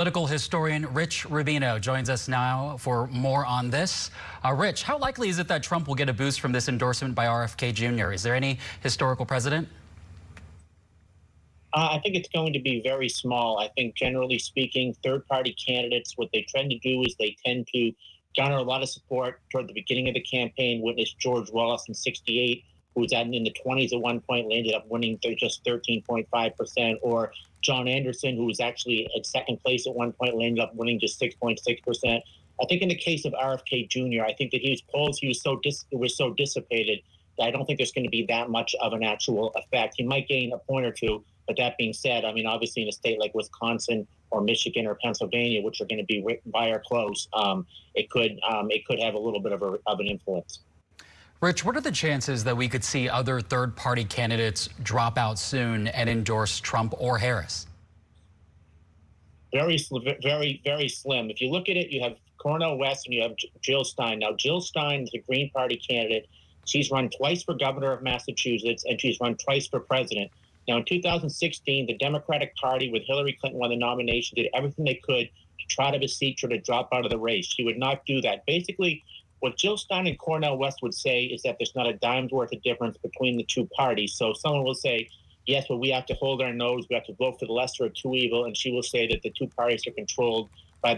Political historian Rich Rubino joins us now for more on this. Rich, how likely is it that Trump will get a boost from this endorsement by RFK Jr.? Is there any historical precedent? I think it's going to be very small. I think, generally speaking, third-party candidates, what they tend to do is they tend to garner a lot of support toward the beginning of the campaign. Witness George Wallace in '68, who was in the 20s at one point, ended up winning just 13.5%, or John Anderson, who was actually at second place at one point, ended up winning just 6.6%. I think in the case of RFK Jr., I think that he was so dissipated that I don't think there's going to be that much of an actual effect. He might gain a point or two, but that being said, I mean, obviously in a state like Wisconsin or Michigan or Pennsylvania, which are going to be by or close, it could have a little bit of an influence. Rich, what are the chances that we could see other third-party candidates drop out soon and endorse Trump or Harris? Very, very slim. If you look at it, you have Cornel West and you have Jill Stein. Now, Jill Stein is a Green Party candidate. She's run twice for governor of Massachusetts, and she's run twice for president. Now, in 2016, the Democratic Party, with Hillary Clinton won the nomination, did everything they could to try to beseech her to drop out of the race. She would not do that. Basically, what Jill Stein and Cornel West would say is that there's not a dime's worth of difference between the two parties. So someone will say, yes, but we have to hold our nose. We have to vote for the lesser of two evils. And she will say that the two parties are controlled by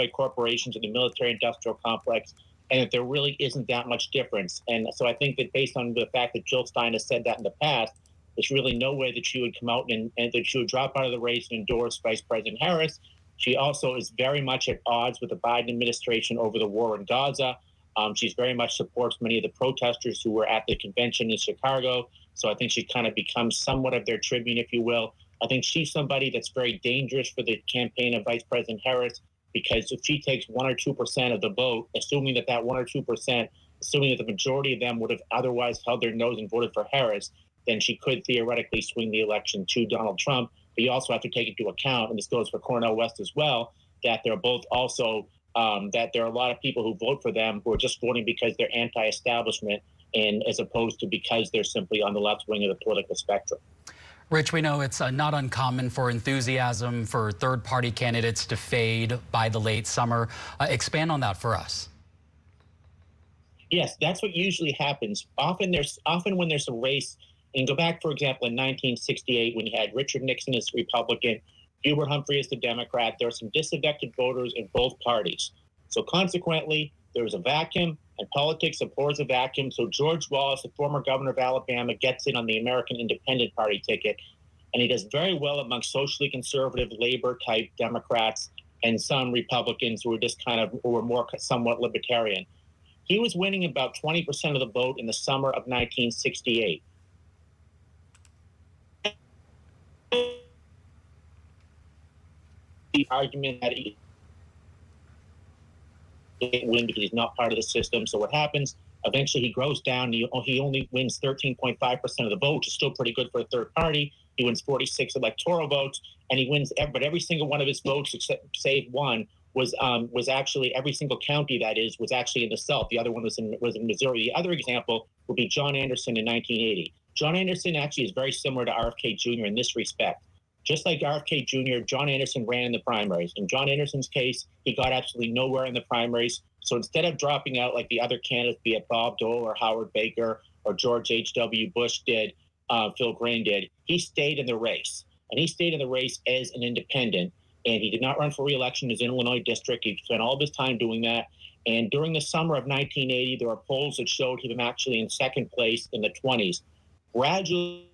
corporations and the military-industrial complex, and that there really isn't that much difference. And so I think that based on the fact that Jill Stein has said that in the past, there's really no way that she would come out and that she would drop out of the race and endorse Vice President Harris. She also is very much at odds with the Biden administration over the war in Gaza. She's very much supports many of the protesters who were at the convention in Chicago. So I think she kind of becomes somewhat of their tribune, if you will. I think she's somebody that's very dangerous for the campaign of Vice President Harris, because if she takes 1 or 2% of the vote, assuming that 1 or 2%, assuming that the majority of them would have otherwise held their nose and voted for Harris, then she could theoretically swing the election to Donald Trump. But you also have to take into account, and this goes for Cornel West as well, that they're both also that there are a lot of people who vote for them who are just voting because they're anti-establishment, and as opposed to because they're simply on the left wing of the political spectrum. Rich, we know it's not uncommon for enthusiasm for third-party candidates to fade by the late summer. Expand on that for us. Yes, that's what usually happens. Often when there's a race. And go back, for example, in 1968, when you had Richard Nixon as the Republican, Hubert Humphrey as the Democrat, there were some disaffected voters in both parties. So consequently, there was a vacuum, and politics abhors a vacuum. So George Wallace, the former governor of Alabama, gets in on the American Independent Party ticket, and he does very well among socially conservative, labor-type Democrats and some Republicans who were more somewhat libertarian. He was winning about 20% of the vote in the summer of 1968. The argument that he didn't win because he's not part of the system. So what happens? Eventually, he grows down. He only wins 13.5% of the vote, which is still pretty good for a third party. He wins 46 electoral votes, and he wins. But every single one of his votes, except save one, was actually every single county was actually in the South. The other one was in Missouri. The other example would be John Anderson in 1980. John Anderson actually is very similar to RFK Jr. in this respect. Just like RFK Jr., John Anderson ran in the primaries. In John Anderson's case, he got absolutely nowhere in the primaries. So instead of dropping out like the other candidates, be it Bob Dole or Howard Baker or George H.W. Bush did, Phil Grain did, he stayed in the race. And he stayed in the race as an independent. And he did not run for re-election in his Illinois district. He spent all of his time doing that. And during the summer of 1980, there were polls that showed him actually in second place in the 20s. Gradually,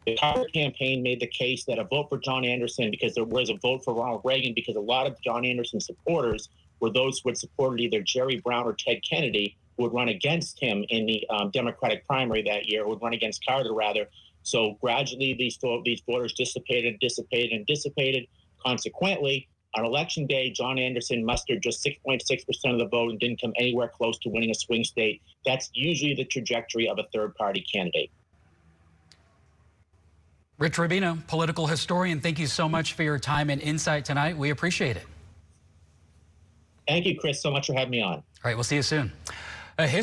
the Carter campaign made the case that a vote for John Anderson, because there was a vote for Ronald Reagan, because a lot of John Anderson's supporters were those who had supported either Jerry Brown or Ted Kennedy, who would run against him in the Democratic primary that year, who would run against Carter, rather. So gradually, these voters dissipated. Consequently, on Election Day, John Anderson mustered just 6.6% of the vote and didn't come anywhere close to winning a swing state. That's usually the trajectory of a third-party candidate. Rich Rubino, political historian, thank you so much for your time and insight tonight. We appreciate it. Thank you, Chris, so much for having me on. All right, we'll see you soon.